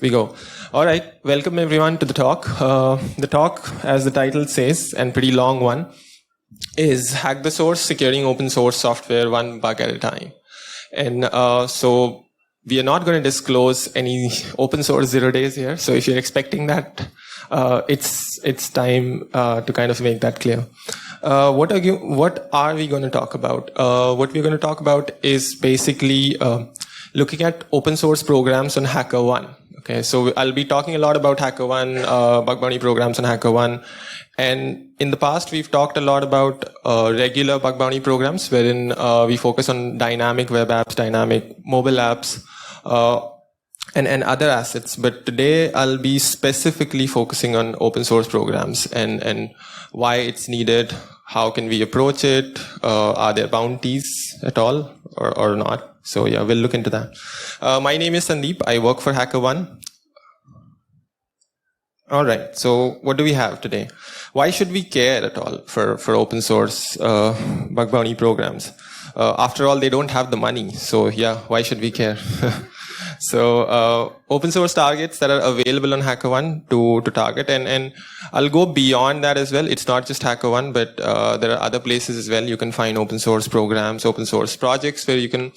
we go. All right, welcome everyone to the talk. The talk, as the title says, and pretty long one, is Hack the Source, Securing Open Source Software One Bug at a Time. And so we are not going to disclose any open source 0 days here. So if you're expecting that, it's time to kind of make that clear. What are we going to talk about? What we're going to talk about is basically looking at open source programs on HackerOne. Okay, so I'll be talking a lot about HackerOne, bug bounty programs on HackerOne. And in the past, we've talked a lot about regular bug bounty programs, wherein we focus on dynamic web apps, dynamic mobile apps, and other assets. But today, I'll be specifically focusing on open source programs and why it's needed, how can we approach it, are there bounties at all or not? So yeah, we'll look into that. My name is Sandeep. I work for HackerOne. All right. So what do we have today? Why should we care at all for open source bug bounty programs? After all, they don't have the money. So yeah, why should we care? So open source targets that are available on HackerOne to target, and I'll go beyond that as well. It's not just HackerOne, but there are other places as well. You can find open source programs, open source projects where you can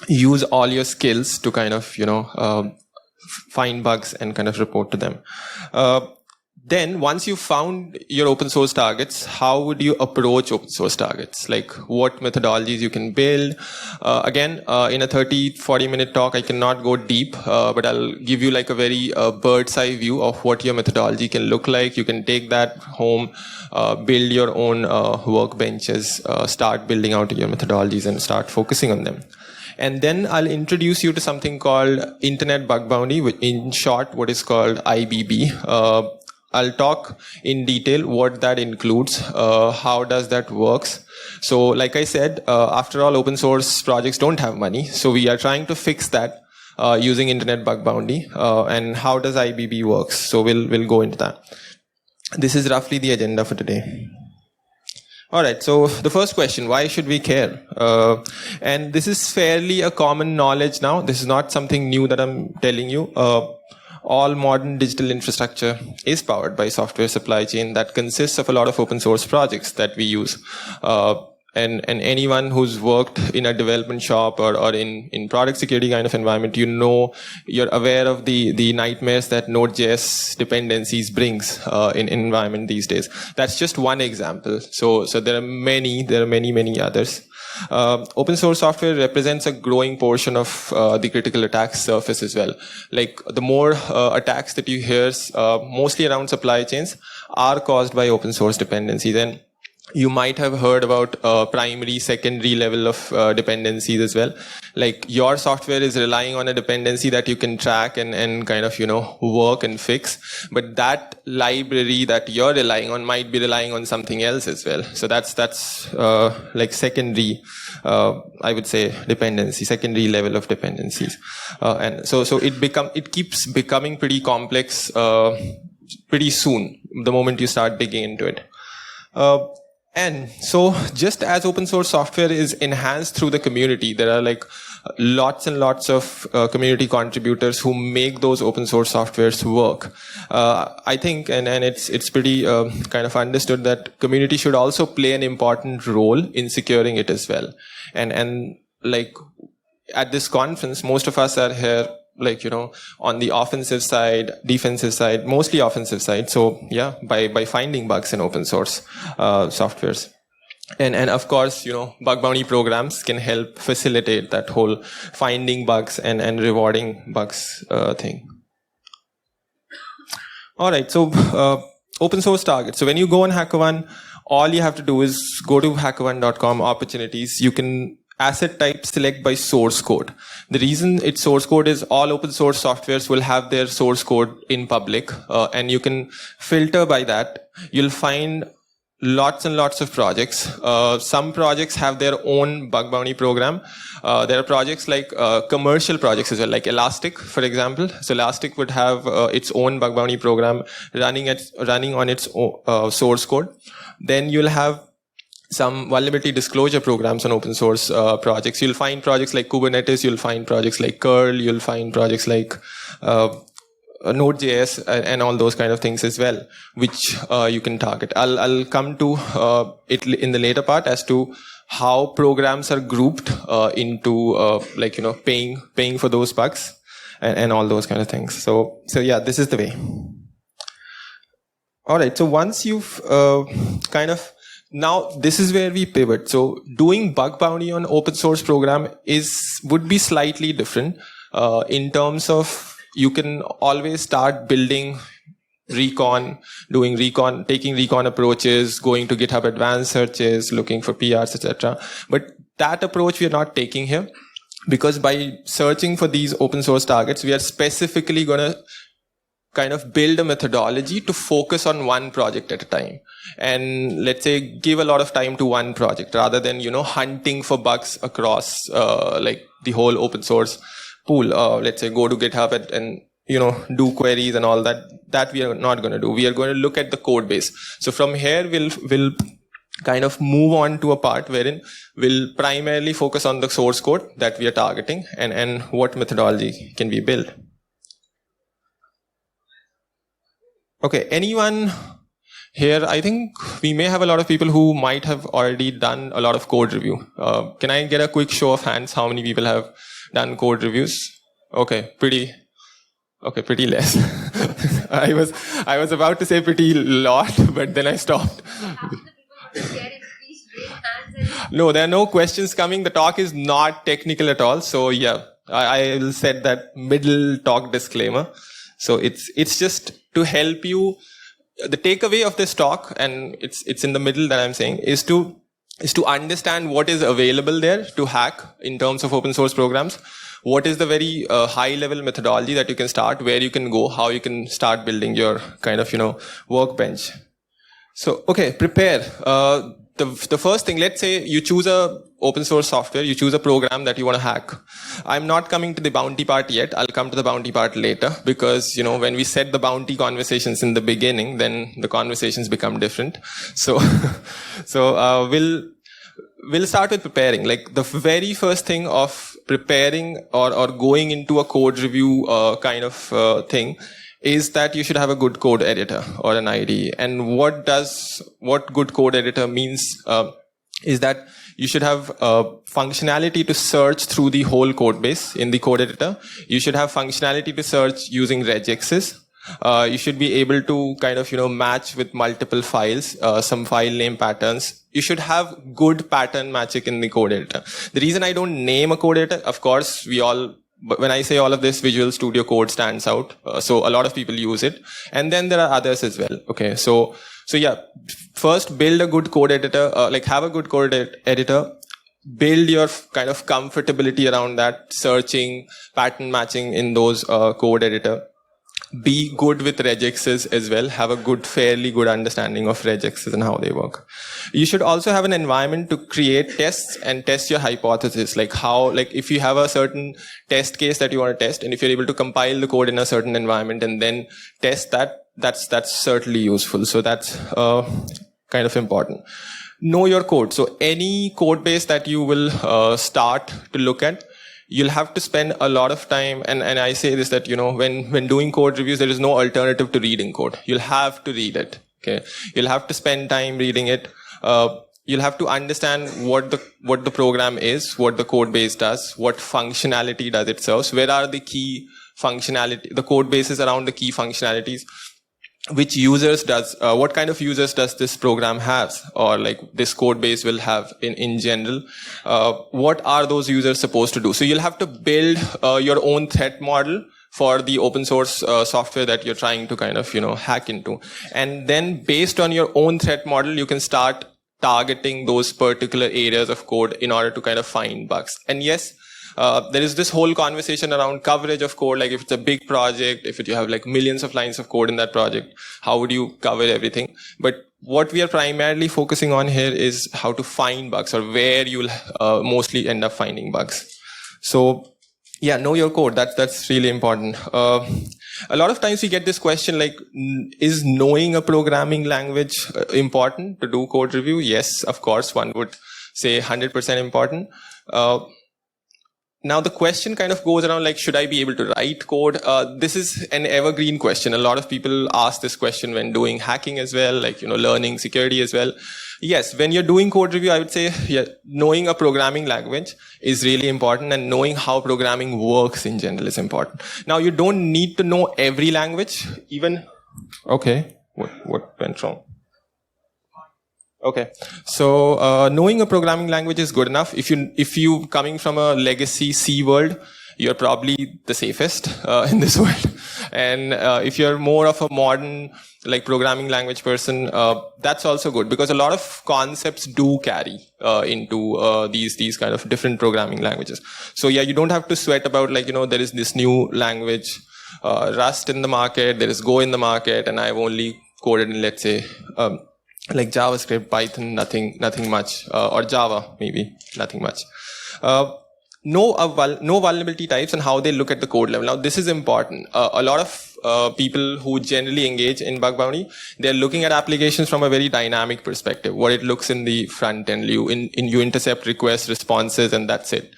use all your skills to kind of, find bugs and kind of report to them. Then once you found your open source targets, how would you approach open source targets? Like what methodologies you can build? Again, in a 30-40 minute talk, I cannot go deep, but I'll give you like a very bird's eye view of what your methodology can look like. You can take that home, build your own workbenches, start building out your methodologies and start focusing on them. And then I'll introduce you to something called Internet Bug Bounty, in short, what is called IBB. I'll talk in detail what that includes, how does that works. So like I said, after all, open source projects don't have money. So we are trying to fix that using Internet Bug Bounty. And how does IBB works? So we'll go into that. This is roughly the agenda for today. All right, so the first question, why should we care? And this is fairly a common knowledge now. This is not something new that I'm telling you. All modern digital infrastructure is powered by software supply chain that consists of a lot of open source projects that we use. And anyone who's worked in a development shop or in product security kind of environment, you're aware of the nightmares that Node.js dependencies brings in environment these days. That's just one example. So there are many others. Open source software represents a growing portion of the critical attack surface as well. Like the more attacks that you hear, mostly around supply chains, are caused by open source dependencies. And you might have heard about primary, secondary level of dependencies as well. Like your software is relying on a dependency that you can track and kind of, work and fix. But that library that you're relying on might be relying on something else as well. So that's like secondary, I would say, dependency, secondary level of dependencies. And so it keeps becoming pretty complex pretty soon, the moment you start digging into it. And so just as open source software is enhanced through the community, there are like lots and lots of community contributors who make those open source softwares work. I think, and it's pretty kind of understood that community should also play an important role in securing it as well. And like at this conference, most of us are here like, on the offensive side, defensive side, mostly offensive side. So yeah, by finding bugs in open source softwares. And of course, bug bounty programs can help facilitate that whole finding bugs and rewarding bugs thing. All right. So open source targets. So when you go on HackerOne, all you have to do is go to hackerone.com opportunities. You can asset type select by source code. The reason it's source code is all open source softwares will have their source code in public, and you can filter by that. You'll find lots and lots of projects. Some projects have their own bug bounty program. There are projects like commercial projects as well, like Elastic, for example. So Elastic would have its own bug bounty program running on its source code. Then you'll have some vulnerability disclosure programs on open source projects. You'll find projects like Kubernetes, you'll find projects like curl, you'll find projects like Node.js and all those kind of things as well, which you can target. I'll come to it in the later part as to how programs are grouped into like, paying for those bugs and all those kind of things. So yeah, this is the way. All right. So once you've now this is where we pivot. So doing bug bounty on open source program would be slightly different in terms of you can always start building recon, doing recon, taking recon approaches, going to GitHub advanced searches, looking for PRs, etc. But that approach we are not taking here, because by searching for these open source targets, we are specifically going to kind of build a methodology to focus on one project at a time. And let's say give a lot of time to one project rather than, hunting for bugs across like the whole open source pool. Let's say go to GitHub and do queries and all that. That we are not going to do. We are going to look at the code base. So from here, we'll kind of move on to a part wherein we'll primarily focus on the source code that we are targeting and what methodology can be built. Okay, anyone here? I think we may have a lot of people who might have already done a lot of code review. Can I get a quick show of hands? How many people have done code reviews? Okay, pretty less. I was about to say pretty lot, but then I stopped. No, there are no questions coming. The talk is not technical at all. So yeah, I will set that middle talk disclaimer. So it's just to help you. The takeaway of this talk, and it's in the middle that I'm saying, is to understand what is available there to hack in terms of open source programs. What is the very high level methodology that you can start, where you can go, how you can start building your kind of, workbench. So, okay, prepare. The first thing, let's say you choose a open source software, you choose a program that you want to hack. I'm not coming to the bounty part yet. I'll come to the bounty part later because, when we set the bounty conversations in the beginning, then the conversations become different. So, we'll start with preparing. Like the very first thing of preparing or going into a code review kind of thing is that you should have a good code editor or an IDE. And what good code editor means is that you should have functionality to search through the whole code base in the code editor. You should have functionality to search using regexes. You should be able to kind of, match with multiple files, some file name patterns. You should have good pattern matching in the code editor. The reason I don't name a code editor, of course, when I say all of this, Visual Studio Code stands out. So a lot of people use it. And then there are others as well. Okay. So yeah, first build a good code editor, have a good code editor. Build your kind of comfortability around that, searching, pattern matching in those code editor. Be good with regexes as well. Have a fairly good understanding of regexes and how they work. You should also have an environment to create tests and test your hypothesis. If you have a certain test case that you want to test, and if you're able to compile the code in a certain environment and then test that's certainly useful. So that's kind of important. Know your code. So any code base that you will start to look at, you'll have to spend a lot of time, and I say this that, when doing code reviews, there is no alternative to reading code. You'll have to read it. Okay. You'll have to spend time reading it. You'll have to understand what the program is, what the code base does, what functionality does it serve, where are the key functionality, the code bases around the key functionalities, which users what kind of users does this program have, or this code base will have in general. What are those users supposed to do? So you'll have to build your own threat model for the open source software that you're trying to kind of, hack into. And then based on your own threat model, you can start targeting those particular areas of code in order to kind of find bugs. And yes, there is this whole conversation around coverage of code. If it's a big project, if you have millions of lines of code in that project, how would you cover everything? But what we are primarily focusing on here is how to find bugs, or where you'll mostly end up finding bugs. So yeah, know your code. That's really important. A lot of times we get this question is knowing a programming language important to do code review? Yes, of course, one would say 100% important. Now the question kind of goes around like, should I be able to write code? This is an evergreen question. A lot of people ask this question when doing hacking as well, like, learning security as well. Yes, when you're doing code review, I would say, yeah, knowing a programming language is really important, and knowing how programming works in general is important. Now, you don't need to know every language, even, okay, what went wrong? Okay, so knowing a programming language is good enough. If you coming from a legacy C world, you're probably the safest in this world. And if you're more of a modern like programming language person, that's also good, because a lot of concepts do carry into these kind of different programming languages. So yeah, you don't have to sweat about like, there is this new language, Rust in the market, there is Go in the market, and I've only coded in, let's say, like JavaScript, Python, nothing much, or Java, maybe, nothing much. Know vulnerability types and how they look at the code level. Now, this is important. A lot of people who generally engage in bug bounty, they're looking at applications from a very dynamic perspective. What it looks in the front end, you intercept request responses, and that's it.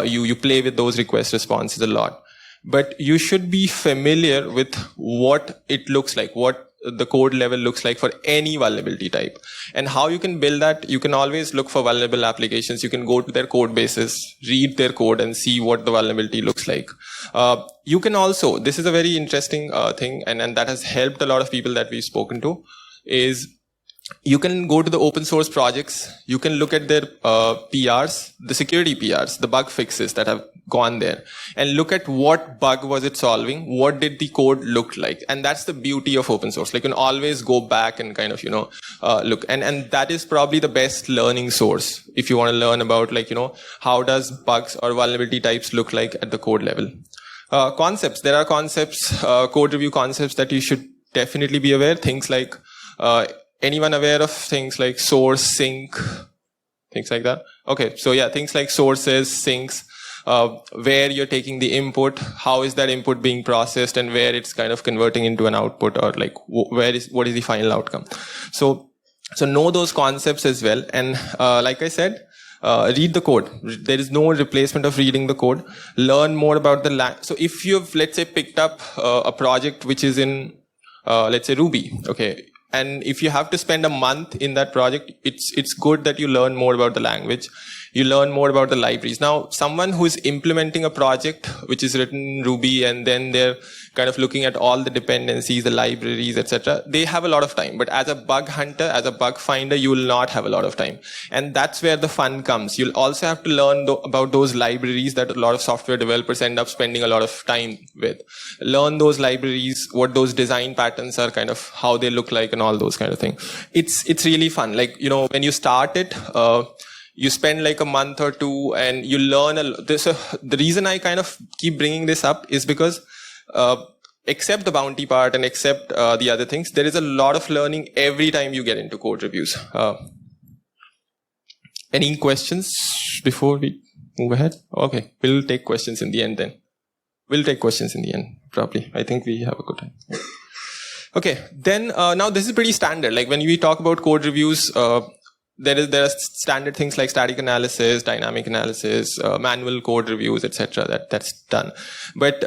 You play with those request responses a lot. But you should be familiar with what it looks like, what the code level looks like for any vulnerability type. And how you can build that, you can always look for vulnerable applications. You can go to their code bases, read their code, and see what the vulnerability looks like. You can also, this is a very interesting thing, and that has helped a lot of people that we've spoken to, is you can go to the open source projects, you can look at their PRs, the security PRs, the bug fixes that have gone there, and look at what bug was it solving, what did the code look like. And that's the beauty of open source. Like, you can always go back and kind of, look. And that is probably the best learning source if you want to learn about, like, how does bugs or vulnerability types look like at the code level. Concepts. There are concepts, code review concepts that you should definitely be aware. Things like, anyone aware of things like source, sink, things like that? Okay, so yeah, things like sources, sinks, where you're taking the input, how is that input being processed, and where it's kind of converting into an output, or like what is the final outcome. So know those concepts as well. And like I said, read the code. There is no replacement of reading the code. Learn more about the so if you've, let's say, picked up a project which is in, let's say, Ruby, okay, and if you have to spend a month in that project, it's good that you learn more about the language. You learn more about the libraries. Now, someone who is implementing a project which is written in Ruby, and then they're kind of looking at all the dependencies, the libraries, etc., they have a lot of time. But as a bug hunter, as a bug finder, you will not have a lot of time. And that's where the fun comes. You'll also have to learn about those libraries that a lot of software developers end up spending a lot of time with. Learn those libraries, what those design patterns are, kind of how they look like, and all those kind of things. It's really fun. Like, when you start it, you spend like a month or two, and you learn the reason I kind of keep bringing this up is because, except the bounty part and except the other things, there is a lot of learning every time you get into code reviews. Any questions before we move ahead? Okay, we'll take questions in the end then. We'll take questions in the end, probably. I think we have a good time. Okay, then now this is pretty standard. Like, when we talk about code reviews, there are standard things like static analysis, dynamic analysis, manual code reviews, etc. That's done. But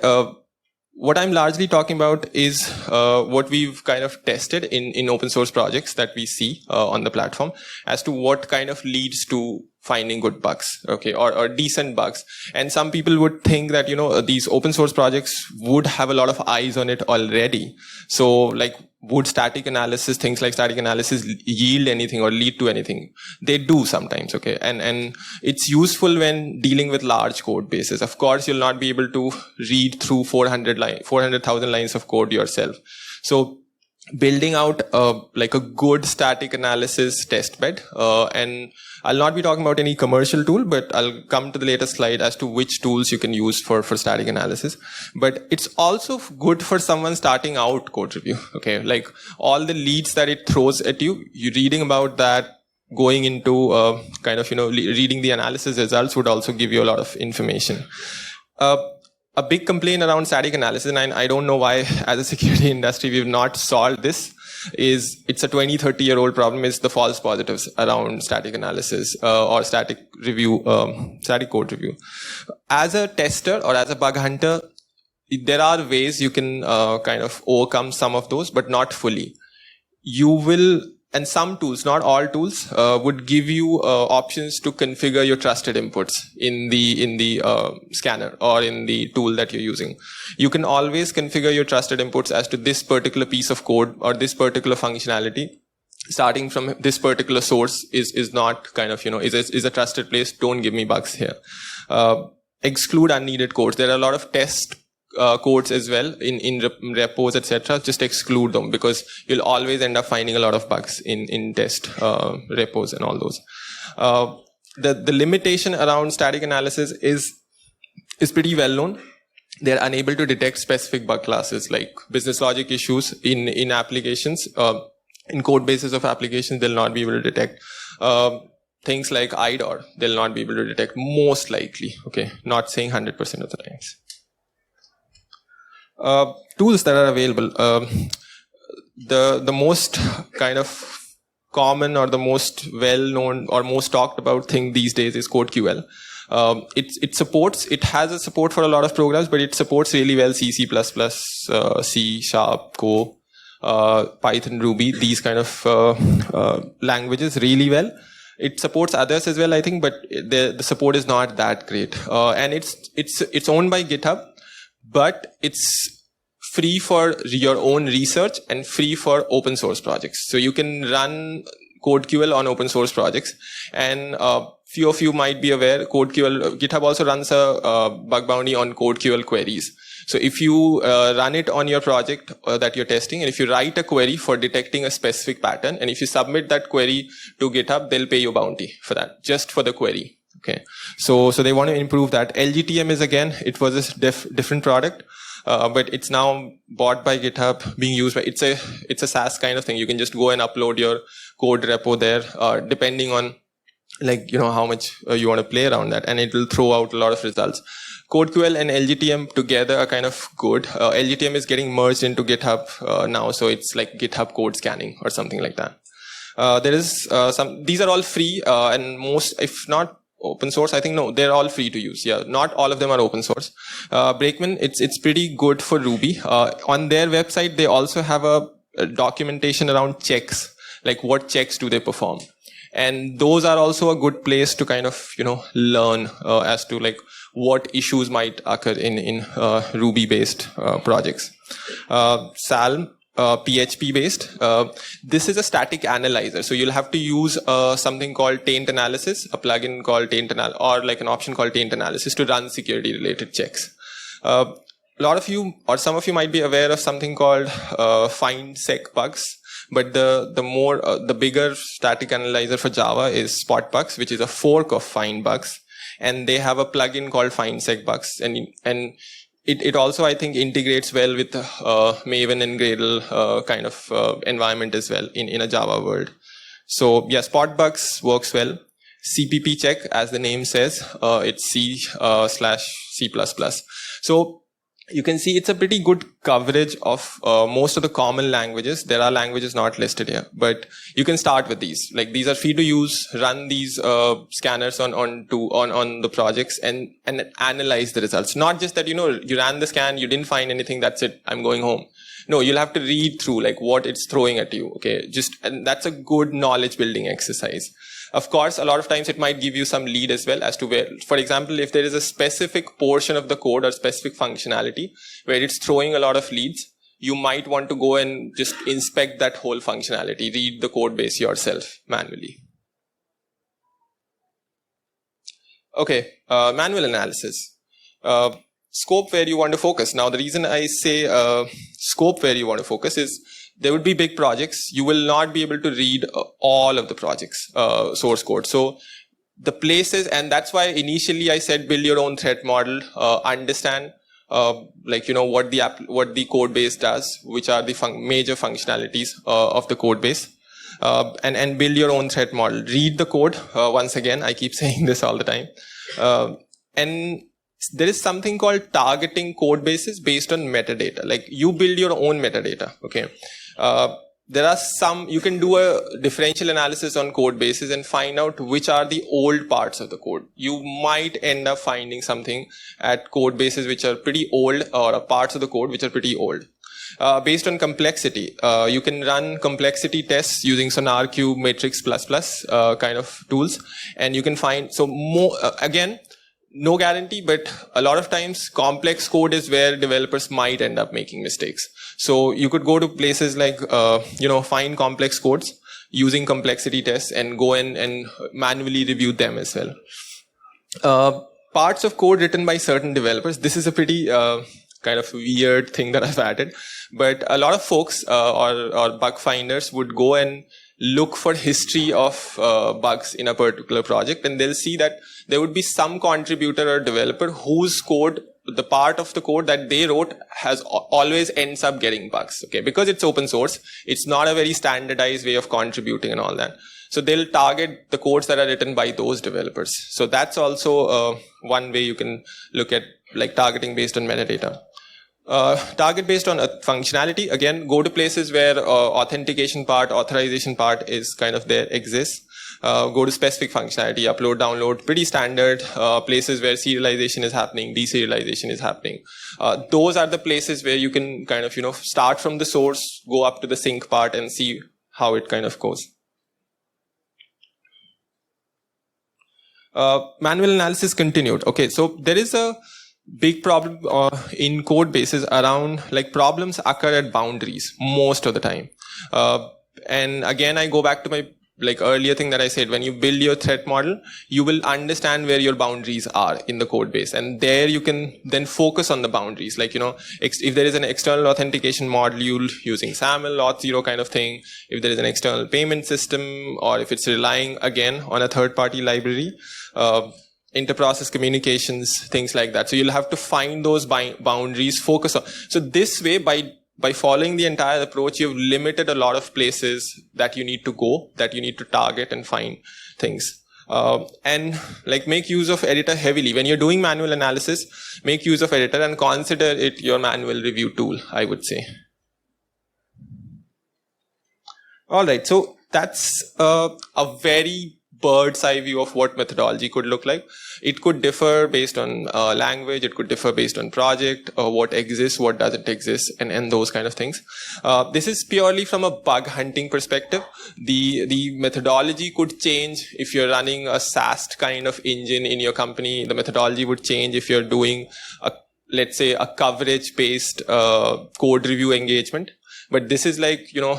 what I'm largely talking about is what we've kind of tested in open source projects that we see on the platform, as to what kind of leads to finding good bugs, okay, or decent bugs. And some people would think that, these open source projects would have a lot of eyes on it already. So, like, would static analysis, things like static analysis, yield anything or lead to anything? They do sometimes, okay? And it's useful when dealing with large code bases. Of course, you'll not be able to read through 400,000 lines of code yourself. So, building out like a good static analysis test bed, and I'll not be talking about any commercial tool, but I'll come to the later slide as to which tools you can use for static analysis. But it's also good for someone starting out code review, okay? Like, all the leads that it throws at you, you're reading about that, going into kind of, reading the analysis results would also give you a lot of information. A big complaint around static analysis, and I don't know why as a security industry we've not solved this, is it's a 20, 30-year-old problem, is the false positives around static analysis or static review, static code review. As a tester or as a bug hunter, there are ways you can kind of overcome some of those, but not fully. You will, and some tools, not all tools, would give you options to configure your trusted inputs in the scanner or in the tool that you're using. You can always configure your trusted inputs as to this particular piece of code or this particular functionality. Starting from this particular source is not kind of, is a trusted place. Don't give me bugs here. Exclude unneeded codes. There are a lot of test codes as well in repos, etc. Just exclude them, because you'll always end up finding a lot of bugs in test repos and all those. The limitation around static analysis is pretty well known. They're unable to detect specific bug classes like business logic issues in applications. In code bases of applications, they'll not be able to detect. Things like IDOR, they'll not be able to detect, most likely. Okay, not saying 100% of the times. Tools that are available. The most kind of common or the most well-known or most talked about thing these days is CodeQL. It has a support for a lot of programs, but it supports really well C, C++, C#, Go, Python, Ruby, these kind of languages really well. It supports others as well, I think, but the support is not that great. And it's owned by GitHub, but it's free for your own research and free for open source projects. So you can run CodeQL on open source projects. And few of you might be aware, GitHub also runs a bug bounty on CodeQL queries. So if you run it on your project that you're testing, and if you write a query for detecting a specific pattern, and if you submit that query to GitHub, they'll pay you a bounty for that, just for the query. Okay, so they want to improve that. LGTM is, again, it was a different product, but it's now bought by GitHub, being used by, it's a SaaS kind of thing. You can just go and upload your code repo there, depending on how much you want to play around that, and it will throw out a lot of results. CodeQL and LGTM together are kind of good. LGTM is getting merged into GitHub now, so it's like GitHub code scanning or something like that. There is these are all free, and most, if not open source, I think, no, they're all free to use. Yeah, not all of them are open source. Brakeman, it's pretty good for Ruby. On their website, they also have a documentation around checks, like what checks do they perform. And those are also a good place to kind of, learn as to what issues might occur in Ruby-based projects. Salm, PHP-based. This is a static analyzer. So you'll have to use something called taint analysis, a plugin called taint analysis, or like an option called taint analysis to run security-related checks. A lot of you, or some of you, might be aware of something called find sec bugs. But the bigger static analyzer for Java is Spotbugs, which is a fork of findbugs, and they have a plugin called findsecbugs, and it also, I think, integrates well with Maven and Gradle kind of environment as well in a Java world. So yeah, Spotbugs works well. CPP check, as the name says, it's C/C++. So you can see it's a pretty good coverage of most of the common languages. There are languages not listed here, but you can start with these. These are free to use. Run these scanners on the projects and analyze the results. Not just that, you ran the scan, you didn't find anything, that's it, I'm going home. No, you'll have to read through what it's throwing at you. Okay, and that's a good knowledge building exercise. Of course, a lot of times it might give you some lead as well as to where, for example, if there is a specific portion of the code or specific functionality where it's throwing a lot of leads, you might want to go and just inspect that whole functionality, read the code base yourself manually. Okay, manual analysis. Scope where you want to focus. Now, the reason I say scope where you want to focus is there would be big projects. You will not be able to read all of the project's source code. So the places, and that's why initially I said build your own threat model, understand what the code base does, which are the major functionalities of the code base, and build your own threat model. Read the code. Once again, I keep saying this all the time. And there is something called targeting code bases based on metadata. You build your own metadata. Okay. there are some, you can do a differential analysis on code bases and find out which are the old parts of the code. You might end up finding something at code bases which are pretty old, or parts of the code which are pretty old. Based on complexity, you can run complexity tests using SonarQube, Matrix++, kind of tools, and you can find, so more, again, no guarantee, but a lot of times complex code is where developers might end up making mistakes. So you could go to places like, find complex codes using complexity tests and go in and manually review them as well. Parts of code written by certain developers, this is a pretty kind of weird thing that I've added, but a lot of folks or bug finders would go and look for history of bugs in a particular project, and they'll see that there would be some contributor or developer whose code, the part of the code that they wrote, has always ends up getting bugs. Okay, because it's open source, it's not a very standardized way of contributing and all that. So they'll target the codes that are written by those developers. So that's also one way you can look at, like, targeting based on metadata. Target based on functionality, again, go to places where authentication part, authorization part is kind of there, exists. Go to specific functionality, upload, download, pretty standard. Places where serialization is happening, deserialization is happening. Those are the places where you can kind of, start from the source, go up to the sync part and see how it kind of goes. Manual analysis continued. Okay, so there is a big problem in code bases around, like, problems occur at boundaries most of the time. And again, I go back to my earlier thing that I said, when you build your threat model, you will understand where your boundaries are in the code base. And there you can then focus on the boundaries. Like, if there is an external authentication module using SAML, Auth0 kind of thing, if there is an external payment system, or if it's relying again on a third-party library, inter-process communications, things like that. So you'll have to find those boundaries, focus on. So this way, by following the entire approach, you've limited a lot of places that you need to go, that you need to target and find things. And make use of editor heavily. When you're doing manual analysis, make use of editor and consider it your manual review tool, I would say. All right, so that's a very bird's eye view of what methodology could look like. It could differ based on language, it could differ based on project, what exists, what doesn't exist, and those kind of things. This is purely from a bug hunting perspective. The methodology could change if you're running a SAST kind of engine in your company. The methodology would change if you're doing, let's say, a coverage-based code review engagement. But this is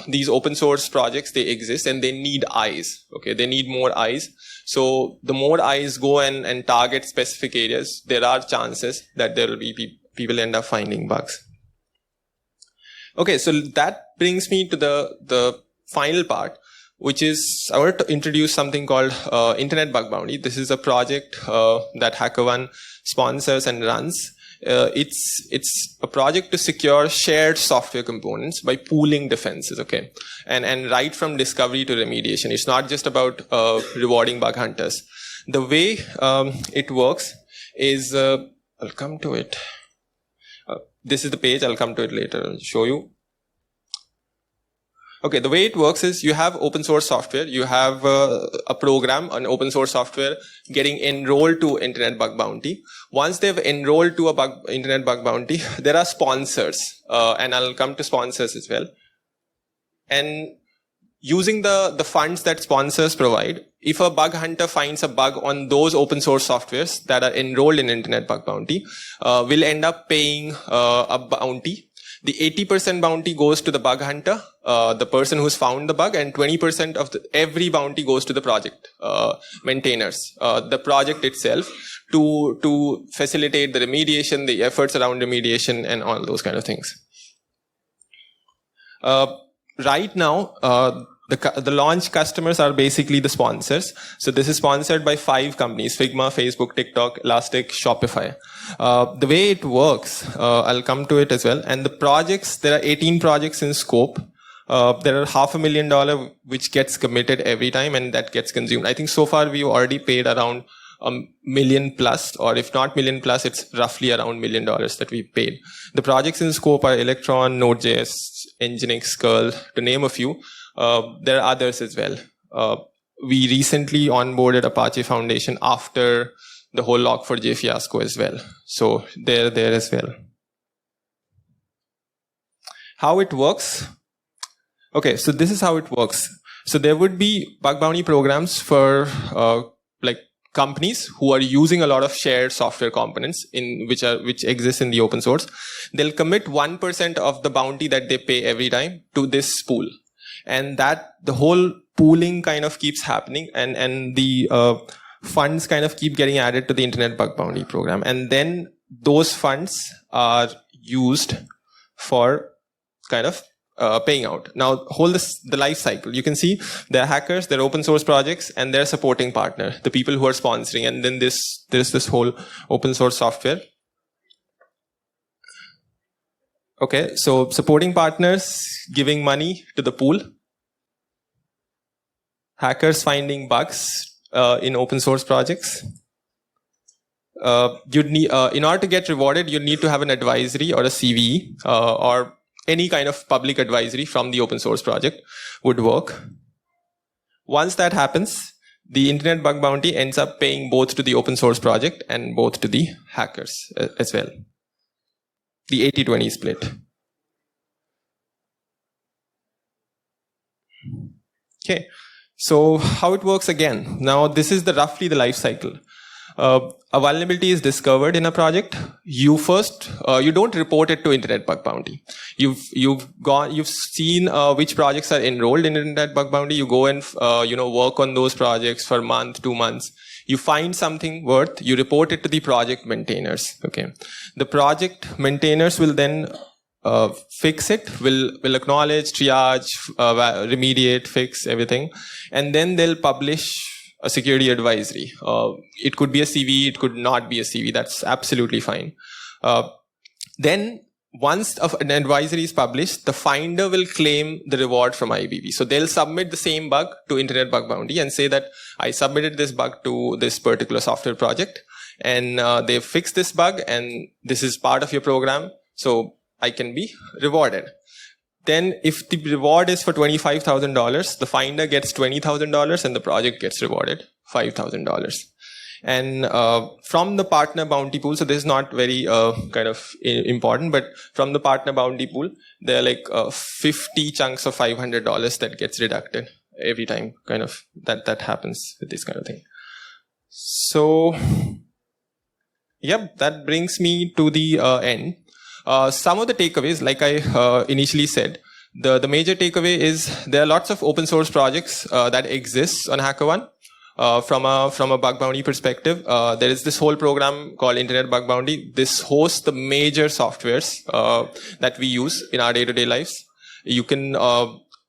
these open source projects, they exist and they need eyes. Okay, they need more eyes. So the more eyes go and target specific areas, there are chances that there will be people end up finding bugs. Okay, so that brings me to the final part, which is I want to introduce something called Internet Bug Bounty. This is a project that HackerOne sponsors and runs. It's a project to secure shared software components by pooling defenses, okay? And right from discovery to remediation. It's not just about rewarding bug hunters. The way it works is, I'll come to it. This is the page, I'll come to it later, I'll show you. Okay, the way it works is you have open source software, you have a program, an open source software getting enrolled to Internet Bug Bounty. Once they've enrolled to Internet Bug Bounty, there are sponsors, and I'll come to sponsors as well. And using the funds that sponsors provide, if a bug hunter finds a bug on those open source softwares that are enrolled in Internet Bug Bounty, will end up paying a bounty. The 80% bounty goes to the bug hunter, the person who's found the bug, and 20% of every bounty goes to the project maintainers, the project itself, to facilitate the remediation, the efforts around remediation, and all those kind of things. Right now, the launch customers are basically the sponsors. So this is sponsored by 5 companies: Figma, Facebook, TikTok, Elastic, Shopify. The way it works, I'll come to it as well. And the projects, there are 18 projects in scope. There are $500,000 which gets committed every time and that gets consumed. I think so far we've already paid around million plus, or if not million plus, it's roughly around $1 million that we paid. The projects in scope are Electron, Node.js, Nginx, Curl, to name a few. There are others as well. We recently onboarded Apache Foundation after the whole Log4j fiasco as well. So they're there as well. How it works? Okay, so this is how it works. So there would be bug bounty programs for like companies who are using a lot of shared software components which exist in the open source. They'll commit 1% of the bounty that they pay every time to this pool. And that the whole pooling kind of keeps happening, and the funds kind of keep getting added to the Internet Bug Bounty program. And then those funds are used for kind of paying out. Now, the life cycle. You can see there are hackers, there are open source projects, and their supporting partner, the people who are sponsoring. And then there's this whole open source software. Okay, so supporting partners giving money to the pool. Hackers finding bugs in open source projects. You'd need, in order to get rewarded, you need to have an advisory or a CVE or any kind of public advisory from the open source project would work. Once that happens, the Internet Bug Bounty ends up paying both to the open source project and both to the hackers as well. The 80-20 split. Okay. So how it works again. Now this is roughly the life cycle. A vulnerability is discovered in a project. You don't report it to Internet Bug Bounty. You've seen which projects are enrolled in Internet Bug Bounty. You go and work on those projects for a month, 2 months. You find something worth. You report it to the project maintainers. Okay. The project maintainers will then fix it, will acknowledge, triage, remediate, fix everything, and then they'll publish a security advisory. It could be a CV, it could not be a CV. That's absolutely fine. Then once an advisory is published, the finder will claim the reward from IBB. So they'll submit the same bug to Internet Bug Bounty and say that I submitted this bug to this particular software project, and they fixed this bug, and this is part of your program. So I can be rewarded. Then if the reward is for $25,000, the finder gets $20,000 and the project gets rewarded $5,000. And from the partner bounty pool, so this is not very kind of important, but from the partner bounty pool, there are like 50 chunks of $500 that gets deducted every time kind of that happens with this kind of thing. So, yep, that brings me to the end. Some of the takeaways, like I initially said, the major takeaway is there are lots of open source projects that exist on HackerOne. From a bug bounty perspective, there is this whole program called Internet Bug Bounty. This hosts the major softwares that we use in our day-to-day lives. You can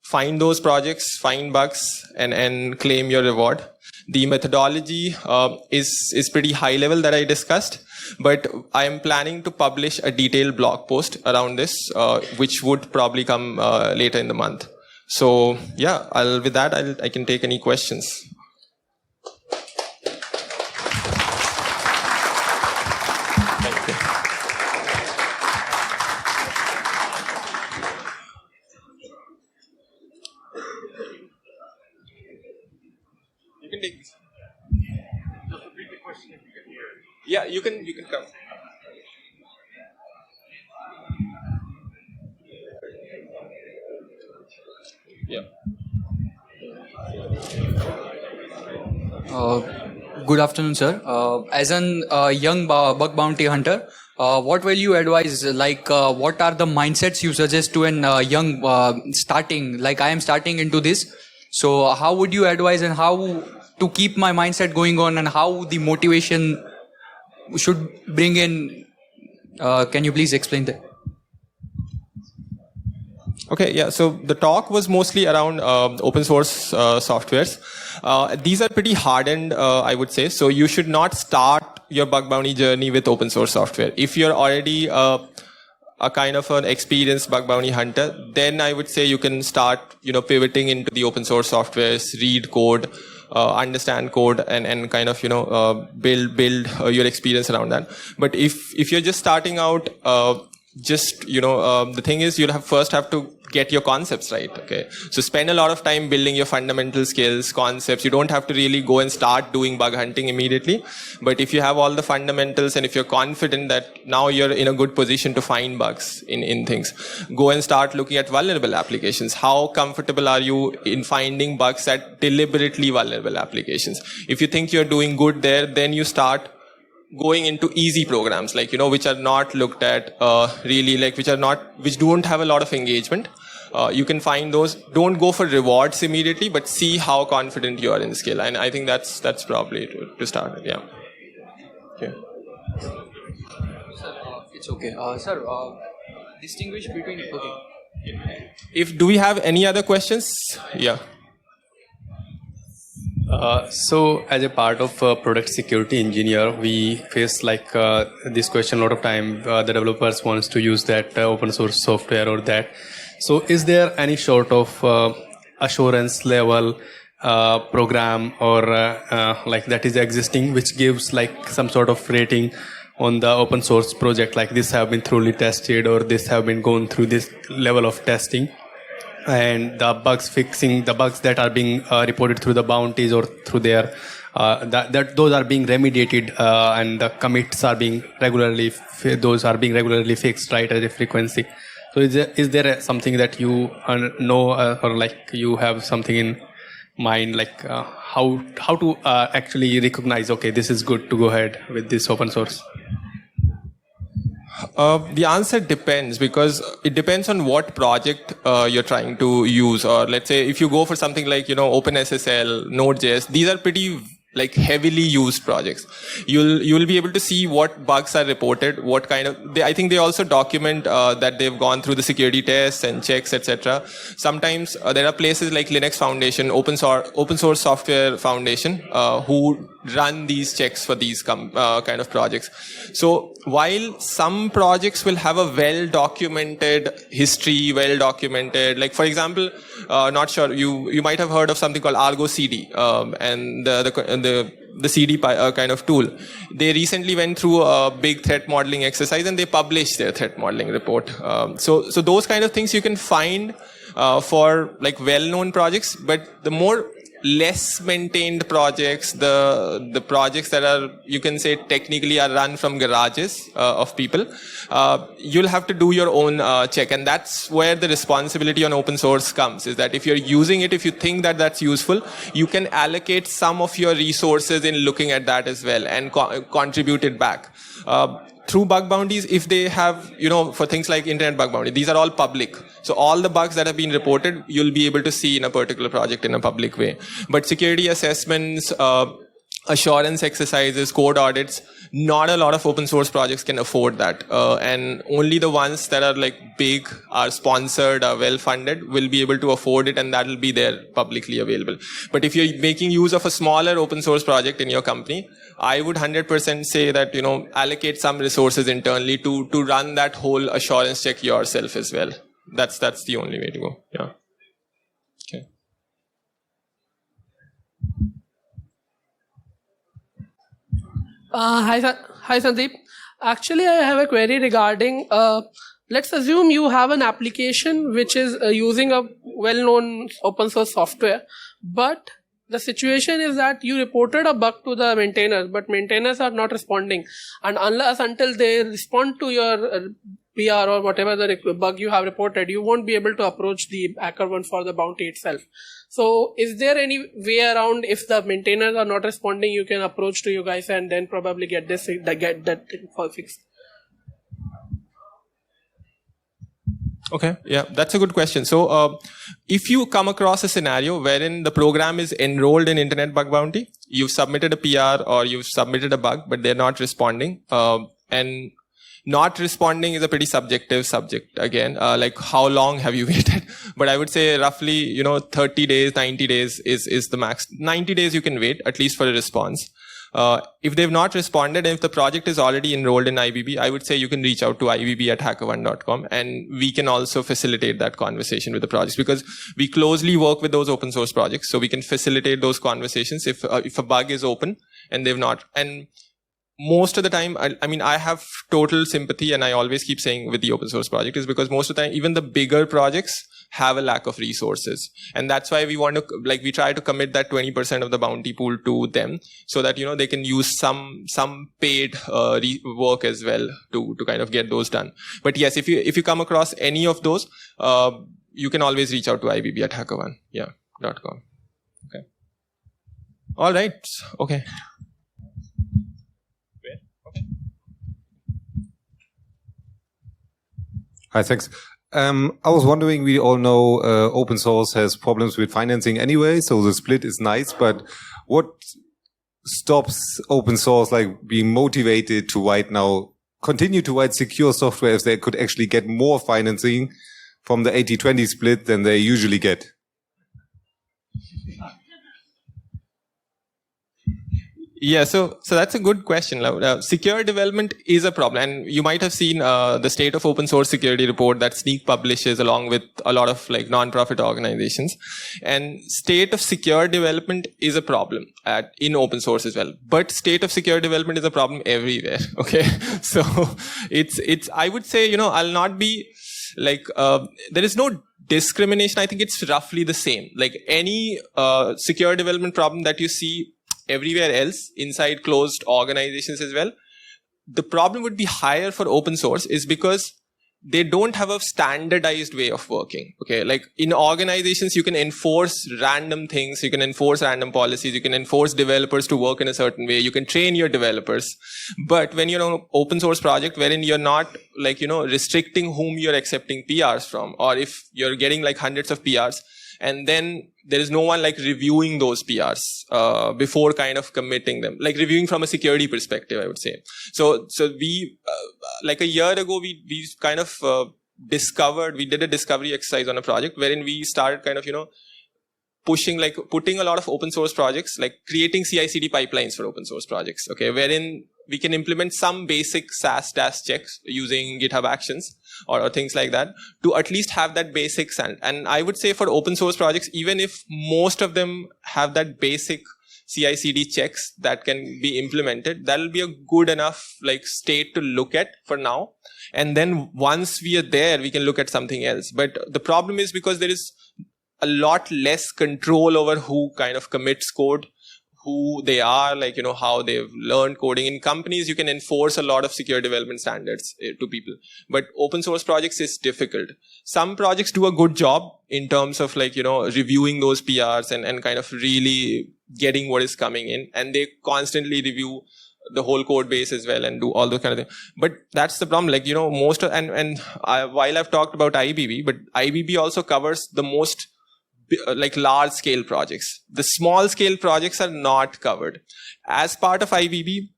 find those projects, find bugs, and claim your reward. The methodology is pretty high level that I discussed, but I am planning to publish a detailed blog post around this, which would probably come later in the month. So yeah, with that, I can take any questions. Thank you. You can take this. Just repeat the question if you can hear it. Yeah, you can come. Yeah. Good afternoon, sir. As an young bug bounty hunter, what will you advise? Like, what are the mindsets you suggest to an young starting? Like, I am starting into this. So, how would you advise, and how to keep my mindset going on, and how the motivation should bring in? Can you please explain that? Okay, yeah. So the talk was mostly around open source softwares. These are pretty hardened, I would say. So you should not start your bug bounty journey with open source software. If you're already a kind of an experienced bug bounty hunter, then I would say you can start, pivoting into the open source softwares, read code, understand code and kind of, build your experience around that. But if you're just starting out, the thing is, you'll first have to get your concepts right. Okay, so spend a lot of time building your fundamental skills, concepts. You don't have to really go and start doing bug hunting immediately, but if you have all the fundamentals and if you're confident that now you're in a good position to find bugs in things, go and start looking at vulnerable applications. How comfortable are you in finding bugs at deliberately vulnerable applications? If you think you're doing good there, then you start going into easy programs, like, which are not looked at really, like which don't have a lot of engagement. You can find those. Don't go for rewards immediately, but see how confident you are in skill. And I think that's probably to start with. Yeah. Okay. Sir, it's okay. Sir, distinguish between. Okay. Do we have any other questions? Yeah. So as a part of product security engineer, we face this question a lot of time. The developers wants to use that open source software or that. So is there any sort of assurance level program or that is existing, which gives some sort of rating on the open source project, like this have been thoroughly tested or this have been gone through this level of testing? And the bugs that are being reported through the bounties or through their those are being remediated, and the commits are being regularly fixed, right, at a frequency. So is there something that you know, or you have something in mind, how to actually recognize, okay, this is good to go ahead with this open source? The answer depends, because it depends on what project you're trying to use. Or let's say if you go for something like, OpenSSL, Node.js, these are pretty heavily used projects. You'll be able to see what bugs are reported, what kind of. I think they also document that they've gone through the security tests and checks, etc. Sometimes there are places like Linux Foundation, Open Source Software Foundation, who run these checks for these kind of projects. So while some projects will have a well-documented history, like for example, not sure, you might have heard of something called Argo CD, and the CD kind of tool. They recently went through a big threat modeling exercise and they published their threat modeling report. So those kind of things you can find for well-known projects, but the more less maintained projects, the projects that are, you can say, technically are run from garages of people, you'll have to do your own check. And that's where the responsibility on open source comes, is that if you're using it, if you think that that's useful, you can allocate some of your resources in looking at that as well and contribute it back. Through bug bounties, if they have, for things like internet bug bounty, these are all public. So all the bugs that have been reported, you'll be able to see in a particular project in a public way. But security assessments, assurance exercises, code audits, not a lot of open source projects can afford that. And only the ones that are big, are sponsored, are well funded, will be able to afford it, and that will be there publicly available. But if you're making use of a smaller open source project in your company, I would 100% say that, allocate some resources internally to run that whole assurance check yourself as well. That's the only way to go. Yeah. Okay. Hi, Sandeep. Actually, I have a query regarding, let's assume you have an application which is using a well-known open source software, but the situation is that you reported a bug to the maintainers, but maintainers are not responding. And until they respond to your PR or whatever the bug you have reported, you won't be able to approach the HackerOne for the bounty itself. So is there any way around, if the maintainers are not responding, you can approach to you guys and then probably get that thing fixed? Okay, yeah, that's a good question. So if you come across a scenario wherein the program is enrolled in Internet Bug Bounty, you've submitted a PR or you've submitted a bug, but they're not responding, and not responding is a pretty subjective subject again, how long have you waited? But I would say roughly, 30 days, 90 days is the max. 90 days you can wait, at least for a response. If they've not responded, and if the project is already enrolled in IBB, I would say you can reach out to ibb@hackerone.com, and we can also facilitate that conversation with the projects, because we closely work with those open source projects, so we can facilitate those conversations if a bug is open and they've not. And most of the time, I mean, I have total sympathy, and I always keep saying with the open source project, is because most of the time, even the bigger projects have a lack of resources. And that's why we want to, like, we try to commit that 20% of the bounty pool to them, so that, they can use some paid work as well to kind of get those done. But yes, if you come across any of those, you can always reach out to ibb@hackerone.com. Okay. All right. Okay. Hi, thanks. I was wondering, we all know open source has problems with financing anyway, so the split is nice, but what stops open source being motivated to continue to write secure software if they could actually get more financing from the 80-20 split than they usually get? Yeah, so that's a good question. Secure development is a problem, and you might have seen the State of Open Source Security report that Sneak publishes along with a lot of non-profit organizations. And state of secure development is a problem in open source as well. But state of secure development is a problem everywhere. Okay, so it's I would say I'll not be there is no discrimination. I think it's roughly the same. Like any secure development problem that you see everywhere else inside closed organizations as well, the problem would be higher for open source is because they don't have a standardized way of working. Okay, like in organizations, you can enforce random things, you can enforce random policies, you can enforce developers to work in a certain way, you can train your developers. But when you're on an open source project wherein you're not restricting whom you're accepting PRs from, or if you're getting hundreds of PRs, and then there is no one reviewing those PRs before kind of committing them, reviewing from a security perspective, I would say. So we a year ago we kind of we did a discovery exercise on a project wherein we started kind of putting a lot of open source projects, creating CI/CD pipelines for open source projects. Okay, wherein we can implement some basic SaaS checks using GitHub Actions or things like that to at least have that basic standard. And I would say for open source projects, even if most of them have that basic CI/CD checks that can be implemented, that'll be a good enough state to look at for now. And then once we are there, we can look at something else. But the problem is because there is a lot less control over who kind of commits code, who they are, how they've learned coding. In companies, you can enforce a lot of secure development standards to people. But open source projects is difficult. Some projects do a good job in terms of reviewing those PRs and kind of really getting what is coming in. And they constantly review the whole code base as well and do all those kind of things. But that's the problem. While I've talked about IBB, but IBB also covers the most large scale projects. The small scale projects are not covered. As part of IBB,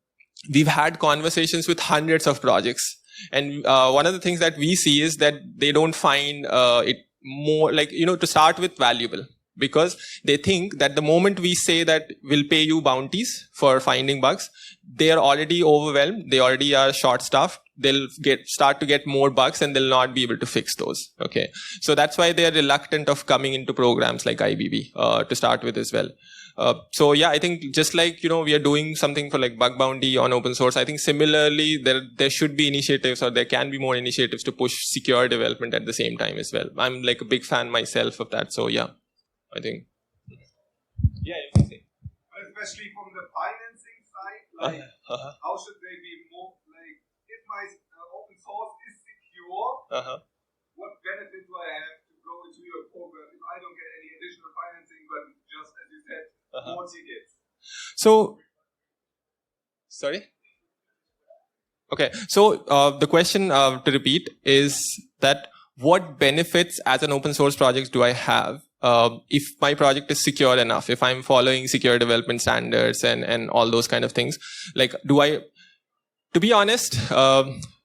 we've had conversations with hundreds of projects. And one of the things that we see is that they don't find it more to start with valuable, because they think that the moment we say that we'll pay you bounties for finding bugs, they are already overwhelmed. They already are short staffed. They'll start to get more bugs and they'll not be able to fix those. Okay. So that's why they're reluctant of coming into programs like IBB to start with as well. So yeah, I think just we are doing something for bug bounty on open source. I think similarly, there should be initiatives, or there can be more initiatives to push secure development at the same time as well. I'm a big fan myself of that. So yeah, I think. Yeah, you can say. Especially from the financing side, how should they be more if my open source is secure, what benefit do I have to go into your program if I don't get any additional financing, but just as you said, more tickets? So, sorry? Okay, so the question to repeat is that what benefits as an open source project do I have if my project is secure enough, if I'm following secure development standards and all those kind of things? To be honest,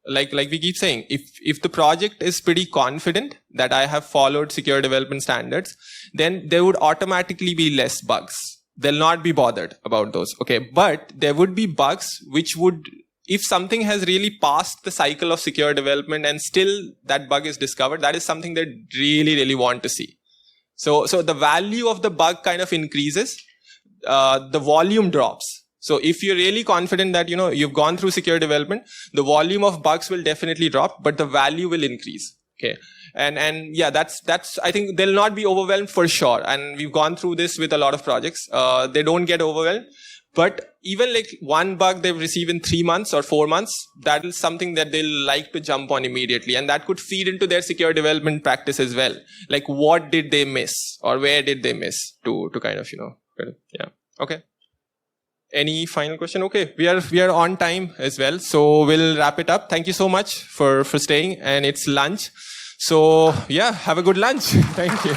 like we keep saying, if the project is pretty confident that I have followed secure development standards, then there would automatically be less bugs. they'll not be bothered about those. Okay. But there would be bugs which would, if something has really passed the cycle of secure development and still that bug is discovered, that is something they really, really want to see. So the value of the bug kind of increases, the volume drops. So if you're really confident that, you've gone through secure development, the volume of bugs will definitely drop, but the value will increase. Okay. And yeah, that's, I think they'll not be overwhelmed for sure. And we've gone through this with a lot of projects. They don't get overwhelmed, but even like one bug they've received in 3 months or 4 months, that is something that they'll like to jump on immediately. And that could feed into their secure development practice as well. Like what did they miss or where did they miss to kind of, yeah. Okay. Any final question? Okay, we are on time as well, so we'll wrap it up. Thank you so much for staying, and it's lunch. So yeah, have a good lunch. Thank you.